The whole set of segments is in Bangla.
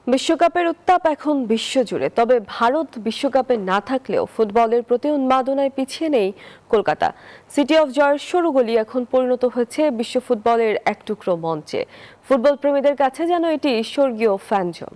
বিশ্বকাপের উত্তাপ এখন বিশ্বজুড়ে। তবে ভারত বিশ্বকাপে না থাকলেও ফুটবলের প্রতি উন্মাদনায় পিছিয়ে নেই কলকাতা। সিটি অফ জয়ের সরু গলি এখন পরিণত হয়েছে বিশ্ব ফুটবলের এক টুকরো মঞ্চে। ফুটবল প্রেমীদের কাছে যেন এটি স্বর্গীয় ফ্যানজোন।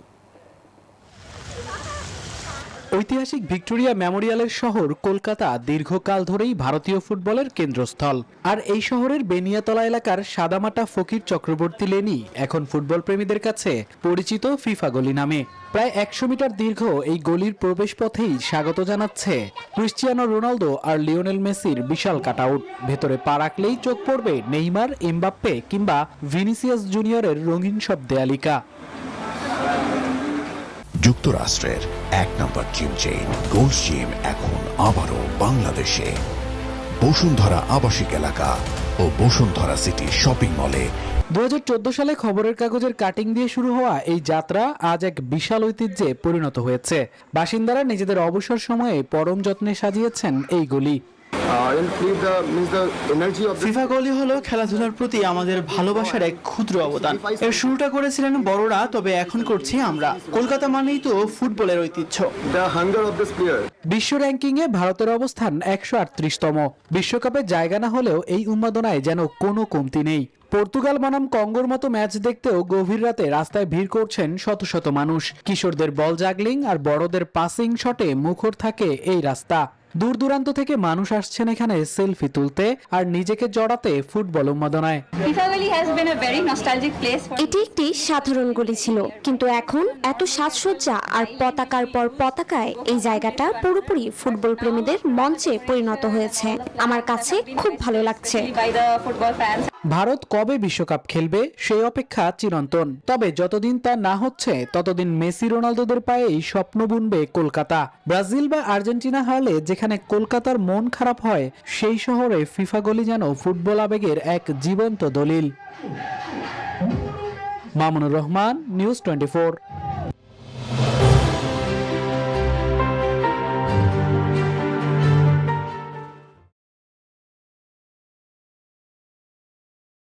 ঐতিহাসিক ভিক্টোরিয়া মেমোরিয়ালের শহর কলকাতা দীর্ঘকাল ধরেই ভারতীয় ফুটবলের কেন্দ্রস্থল। আর এই শহরের বেনিয়াতলা এলাকার সাদামাটা ফকির চক্রবর্তী লেনই এখন ফুটবল প্রেমীদের কাছে পরিচিত ফিফা গলি নামে। প্রায় 100 মিটার দীর্ঘ এই গলির প্রবেশপথেই স্বাগত জানাচ্ছে ক্রিস্টিয়ানো রোনালদো আর লিওনেল মেসির বিশাল কাটআউট। ভেতরে পা রাখলেই চোখ পড়বে নেইমার, এমবাপ্পে কিংবা ভিনিসিয়াস জুনিয়রের রঙিন সব দেয়ালিকা। যুক্তরাষ্ট্রের এক নম্বর জিম চেইন গোল্ডস জিম এখন আবারও বাংলাদেশে। বসুন্ধরা আবাসিক এলাকা ও বসুন্ধরা সিটি শপিং মলে 2014 সালে খবরের কাগজের কাটিং দিয়ে শুরু হওয়া এই যাত্রা আজ এক বিশাল ঐতিহ্যে পরিণত হয়েছে। বাসিন্দারা নিজেদের অবসর সময়ে পরম যত্নে সাজিয়েছেন এই গলি। ফিফা গলি হলো খেলাধুলার প্রতি আমাদের ভালোবাসার এক ক্ষুদ্র অবদান। এর শুরুটা করেছিলেন বড়রা, তবে এখন করছি আমরা। কলকাতা মানেই তো ফুটবলের ঐতিহ্য। বিশ্ব র্যাঙ্কিংয়ে ভারতের অবস্থান 138তম। বিশ্বকাপে জায়গা না হলেও এই উন্মাদনায় যেন কোনো কমতি নেই। পর্তুগাল বনাম কঙ্গোর মতো ম্যাচ দেখতেও গভীর রাতে রাস্তায় ভিড় করছেন শত শত মানুষ। কিশোরদের বল জাগলিং আর বড়দের পাসিং শটে মুখর থাকে এই রাস্তা। দূর দূরান্ত থেকে মানুষ আসছেন এখানে সেলফি তুলতে আর নিজেকে জড়াতে ফুটবল উন্মাদনায়। এটি একটি সাধারণ গলি ছিল, কিন্তু এখন এত সাজসজ্জা আর পতাকার পর পতাকায় এই জায়গাটা পুরোপুরি ফুটবল প্রেমীদের মঞ্চে পরিণত হয়েছে। আমার কাছে খুব ভালো লাগছে। ভারত কবে বিশ্বকাপ খেলবে সেই অপেক্ষা চিরন্তন। তবে যতদিন তা না হচ্ছে ততদিন মেসি রোনালদোদের পায়েই স্বপ্ন বুনবে কলকাতা। ব্রাজিল বা আর্জেন্টিনা হারলে যেখানে কলকাতার মন খারাপ হয়, সেই শহরে ফিফা গলি যেন ফুটবল আবেগের এক জীবন্ত দলিল। মামুনুর রহমান, নিউজ 24।